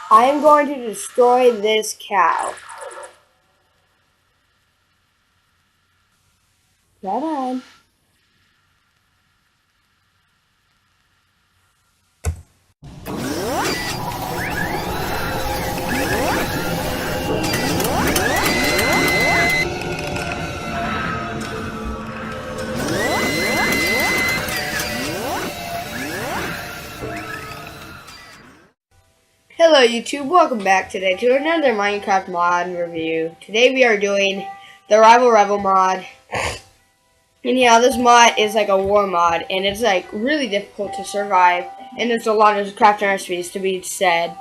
I am going to destroy this cow. Come on. Hello YouTube, welcome back today to another Minecraft mod review. Today we are doing the Rival Rebel mod. And yeah, this mod is like a war mod, and it's like really difficult to survive, and there's a lot of crafting recipes to be said.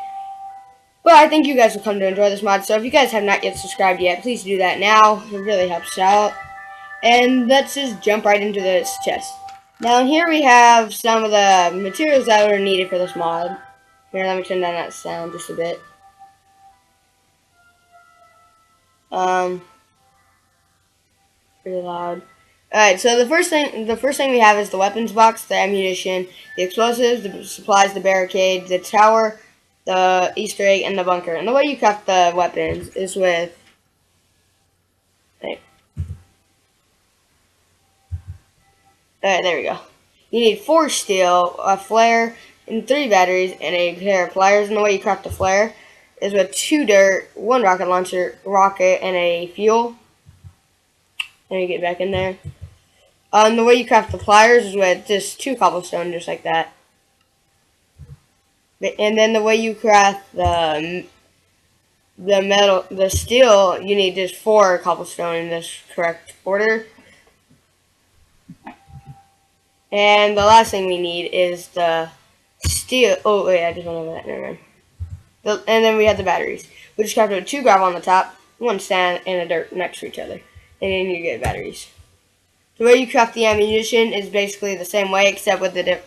But I think you guys will come to enjoy this mod, so if you guys have not yet subscribed yet, please do that now. It really helps out. And let's just jump right into this chest. Now here we have some of the materials that are needed for this mod. Here, let me turn down that sound just a bit. Um, Pretty loud. Alright, so the first thing we have is the weapons box, the ammunition, the explosives, the supplies, the barricade, the tower, the Easter egg, and the bunker. And the way you craft the weapons is with, alright, there we go. You need 4 steel, a flare, and 3 batteries, and a pair of pliers. And the way you craft the flare is with 2 dirt, 1 rocket launcher, rocket, and a fuel. Let me get back in there. The way you craft the pliers is with just 2 cobblestone, just like that. And then the way you craft the steel, you need just 4 cobblestone in this correct order. And the last thing we need is the steel. Oh wait, I just went over that. Never mind. And then we have the batteries. We just crafted with 2 gravel on the top, 1 sand, and a dirt next to each other. And then you get batteries. The way you craft the ammunition is basically the same way, except with the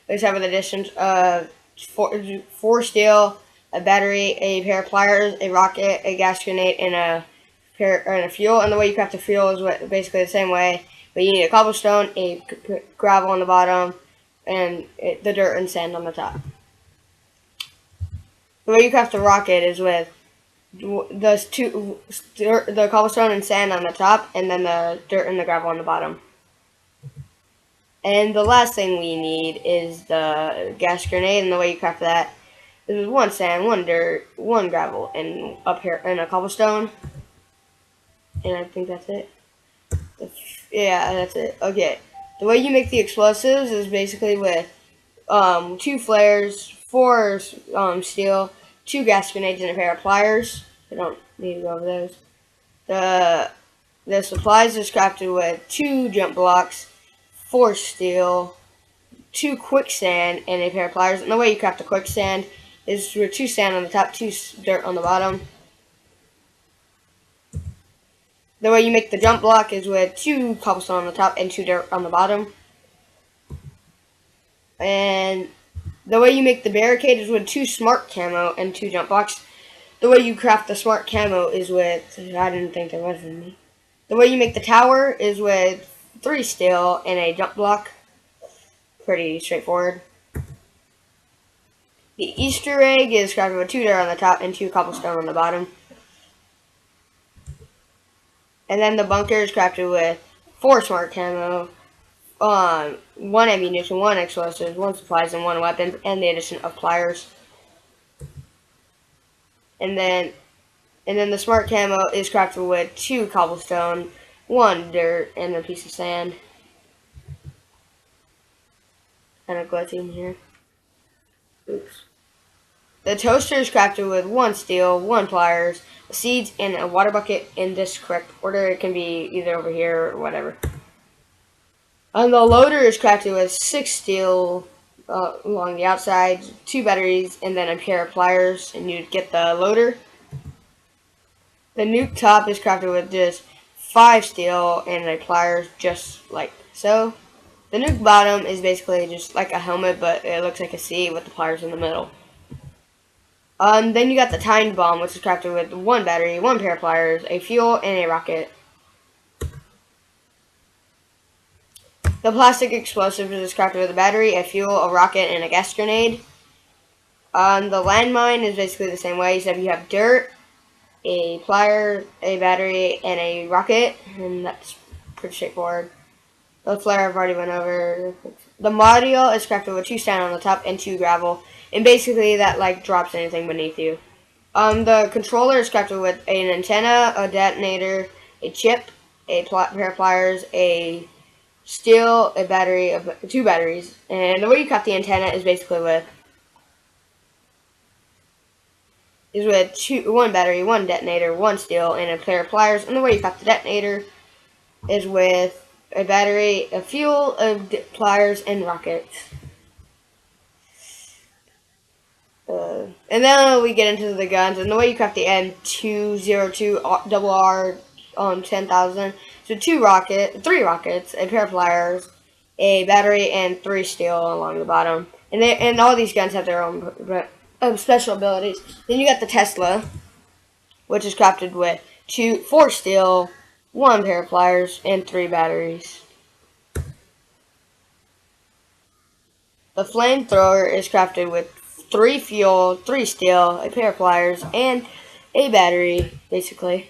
additions of 4 steel, a battery, a pair of pliers, a rocket, a gas grenade, and a fuel. And the way you craft the fuel is basically the same way, but you need a cobblestone, a gravel on the bottom, and the dirt and sand on the top. The way you craft the rocket is with the cobblestone and sand on the top, and then the dirt and the gravel on the bottom. And the last thing we need is the gas grenade, and the way you craft that is with 1 sand, 1 dirt, 1 gravel, and up here and a cobblestone. And I think that's it. Yeah, that's it. Okay. The way you make the explosives is basically with 2 flares, 4 steel, 2 gas grenades, and a pair of pliers. I don't need to go over those. The supplies is crafted with 2 jump blocks, 4 steel, 2 quicksand, and a pair of pliers. And the way you craft the quicksand is with 2 sand on the top, 2 dirt on the bottom. The way you make the jump block is with 2 cobblestone on the top and 2 dirt on the bottom. And the way you make the barricade is with 2 smart camo and 2 jump blocks. The way you craft the smart camo is with, I didn't think there was any. The way you make the tower is with 3 steel and a jump block. Pretty straightforward. The Easter egg is crafted with 2 dirt on the top and 2 cobblestone on the bottom. And then the bunker is crafted with 4 smart camo, 1 ammunition, 1 explosives, 1 supplies, and 1 weapons, and the addition of pliers. And then the smart camo is crafted with 2 cobblestone, 1 dirt, and a piece of sand. Kind of glitchy in here. Oops. The toaster is crafted with 1 steel, 1 pliers, seeds, and a water bucket in this correct order. It can be either over here or whatever. And the loader is crafted with 6 steel along the outside, 2 batteries, and then a pair of pliers, and you get the loader. The nuke top is crafted with just 5 steel and a pliers, just like so. The nuke bottom is basically just like a helmet, but it looks like a C with the pliers in the middle. Then you got the time bomb, which is crafted with 1 battery, 1 pair of pliers, a fuel, and a rocket. The plastic explosive is crafted with a battery, a fuel, a rocket, and a gas grenade. The landmine is basically the same way, except you have dirt, a plier, a battery, and a rocket, and that's pretty straightforward. The flare I've already went over. The module is crafted with 2 sand on the top and 2 gravel, and basically that like drops anything beneath you. The controller is crafted with an antenna, a detonator, a chip, a pair of pliers, a steel, a battery, 2 batteries, and the way you craft the antenna is basically with 1 battery, 1 detonator, 1 steel, and a pair of pliers. And the way you craft the detonator is with a battery, a fuel, pliers, and rockets. And then we get into the guns, and the way you craft the M202RR 10,000. So 3 rockets, a pair of pliers, a battery, and 3 steel along the bottom. And all these guns have their own special abilities. Then you got the Tesla, which is crafted with 4 steel, 1 pair of pliers, and 3 batteries. The flamethrower is crafted with 3 fuel, 3 steel, a pair of pliers, and a battery, basically.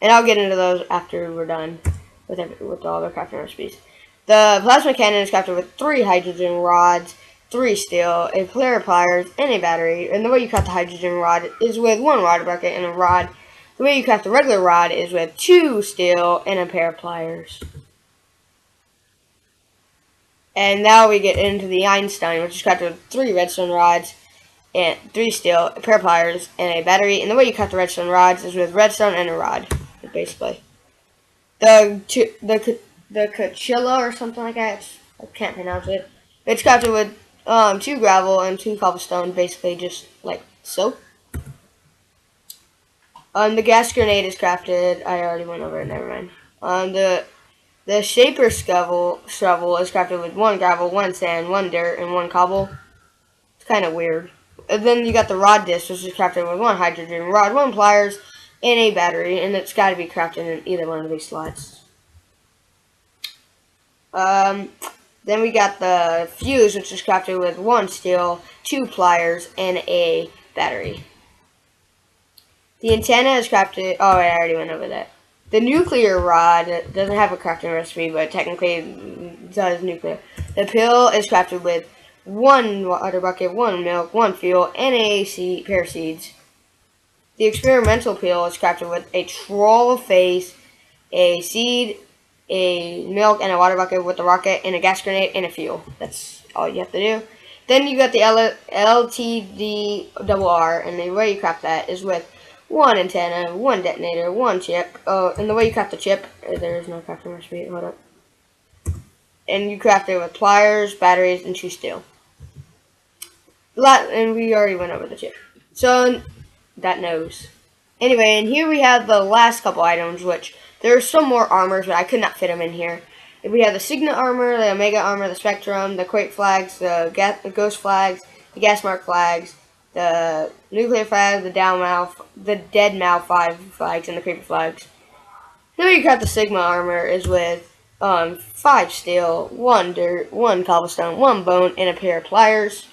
And I'll get into those after we're done with all the crafting recipes. The plasma cannon is crafted with 3 hydrogen rods, 3 steel, a pair of pliers, and a battery. And the way you craft the hydrogen rod is with 1 water bucket and a rod. The way you craft the regular rod is with 2 steel and a pair of pliers. And now we get into the Einstein, which is crafted with 3 redstone rods, and 3 steel, a pair of pliers, and a battery. And the way you craft the redstone rods is with redstone and a rod, basically. The Kachilla or something like that, I can't pronounce it. It's crafted with 2 gravel and 2 cobblestone, basically just like so. The gas grenade is crafted. I already went over it. Never mind. The shaper shovel is crafted with 1 gravel, 1 sand, 1 dirt, and 1 cobble. It's kind of weird. And then you got the rod disc, which is crafted with 1 hydrogen rod, 1 pliers, and a battery, and it's got to be crafted in either one of these slots. Then we got the fuse, which is crafted with 1 steel, 2 pliers, and a battery. The antenna is crafted. Oh, I already went over that. The nuclear rod doesn't have a crafting recipe, but technically does nuclear. The pill is crafted with 1 water bucket, 1 milk, 1 fuel, and a pair of seeds. The experimental pill is crafted with a troll face, a seed, a milk, and a water bucket with a rocket, and a gas grenade, and a fuel. That's all you have to do. Then you got the LTDRR, and the way you craft that is with 1 antenna, 1 detonator, 1 chip. Oh, and the way you craft the chip, there is no crafting recipe. Hold up. And you craft it with pliers, batteries, and 2 steel. And we already went over the chip. So, that knows. Anyway, and here we have the last couple items, which there are some more armors, but I could not fit them in here. We have the Signet armor, the Omega armor, the Spectrum, the Quake flags, the Ghost flags, the Gas Mark flags, the Nuclear flag, the Dead Mal 5 flags, and the Creeper flags. Then we got the Sigma armor is with 5 steel, 1 dirt, 1 cobblestone, 1 bone, and a pair of pliers.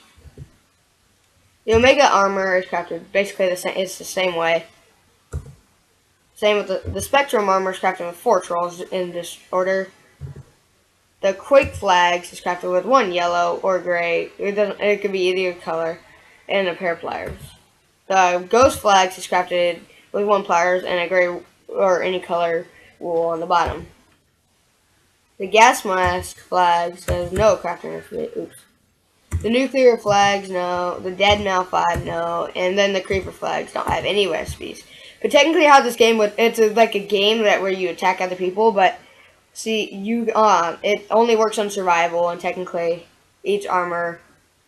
The Omega armor is crafted basically the same. It's the same way. Same with the Spectrum armor is crafted with 4 trolls in this order. The Quake flags is crafted with 1 yellow or gray. It could be either color, and a pair of pliers. The Ghost flags is crafted with 1 pliers and a gray or any color wool on the bottom. The Gas Mask flags has no crafting recipe. Oops. The Nuclear flags, no. The Dead Mal 5, no. And then the Creeper flags don't have any recipes. But technically how this game would, it's like a game where you attack other people, but see, it only works on survival, and technically each armor,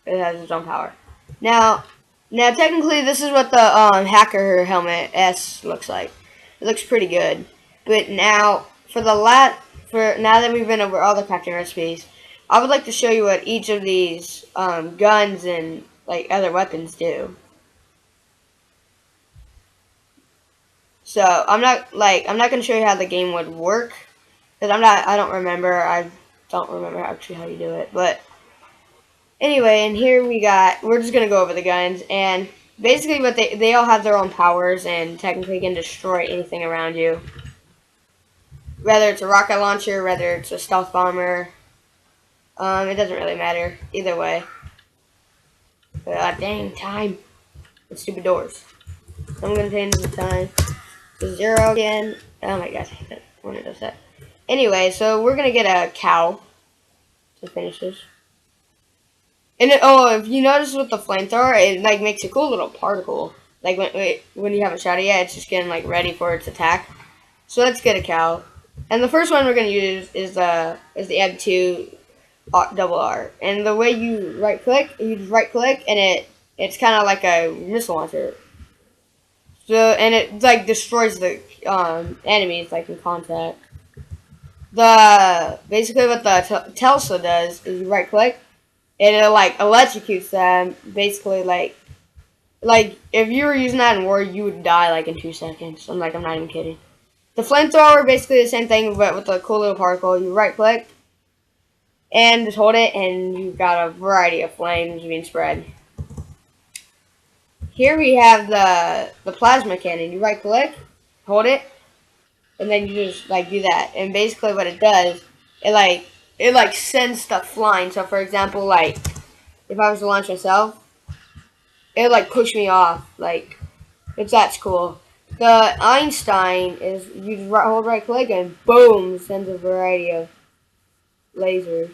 it has its own power. Now technically this is what the Hacker Helmet S looks like. It looks pretty good. But now, now that we've been over all the crafting recipes, I would like to show you what each of these guns and like other weapons do. So I'm not going to show you how the game would work, because I don't remember actually how you do it. But Anyway, and here we're just gonna go over the guns, and basically what they all have their own powers and technically can destroy anything around you. Whether it's a rocket launcher, whether it's a stealth bomber, it doesn't really matter either way. Dang, time. The stupid doors. I'm gonna change the time to 0 again. Oh my gosh, I hate it when it does that. Anyway, so we're gonna get a cow to finish this. And if you notice with the flamethrower, it like makes a cool little particle. Like when you haven't shot it yet, it's just getting like ready for its attack. So let's get a cow. And the first one we're gonna use is the M2 double R. And the way you you just right click, and it's kind of like a missile launcher. So and it like destroys the enemies like in contact. Basically what the Tesla does is you right click, and it like electrocutes them. Basically like if you were using that in war, you would die like in 2 seconds. I'm not even kidding. The flamethrower, basically the same thing, but with a cool little particle. You right click and just hold it, and you've got a variety of flames being spread. Here we have the plasma cannon. You right click, hold it, and then you just like do that. And basically what it does, it like sends stuff flying. So for example, like if I was to launch myself, it like push me off. Like that's cool. The Einstein is you just hold right click and boom, sends a variety of lasers.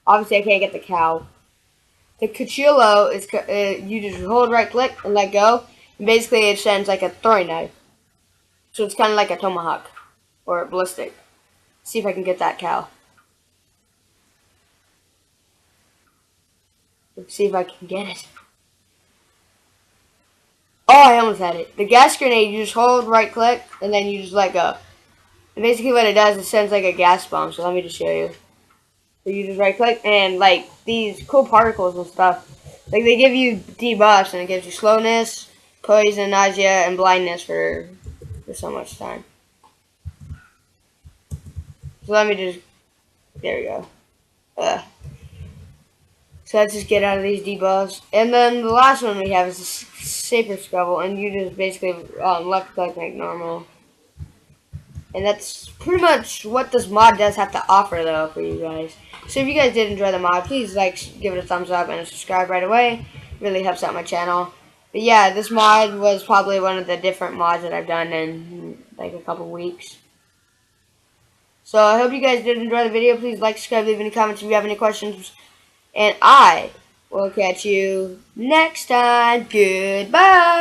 Obviously, I can't get the cow. The Cuchillo is you just hold right click and let go, and basically it sends like a throwing knife. So it's kind of like a tomahawk or a ballistic. See if I can get that cow. Let's see if I can get it. Oh, I almost had it. The gas grenade, you just hold right click and then you just let go. And basically what it does, it sends like a gas bomb. So let me just show you. So you just right click and like these cool particles and stuff. Like they give you debuffs and it gives you slowness, poison, nausea, and blindness for so much time. So let me just, there we go. So let's just get out of these debuffs. And then the last one we have is the Saber Scrabble, and you just basically left click like normal. And that's pretty much what this mod does have to offer though for you guys. So if you guys did enjoy the mod, please give it a thumbs up and subscribe right away. It really helps out my channel. But yeah, this mod was probably one of the different mods that I've done in like a couple weeks. So I hope you guys did enjoy the video. Please like, subscribe, leave any comments if you have any questions. And I will catch you next time. Goodbye.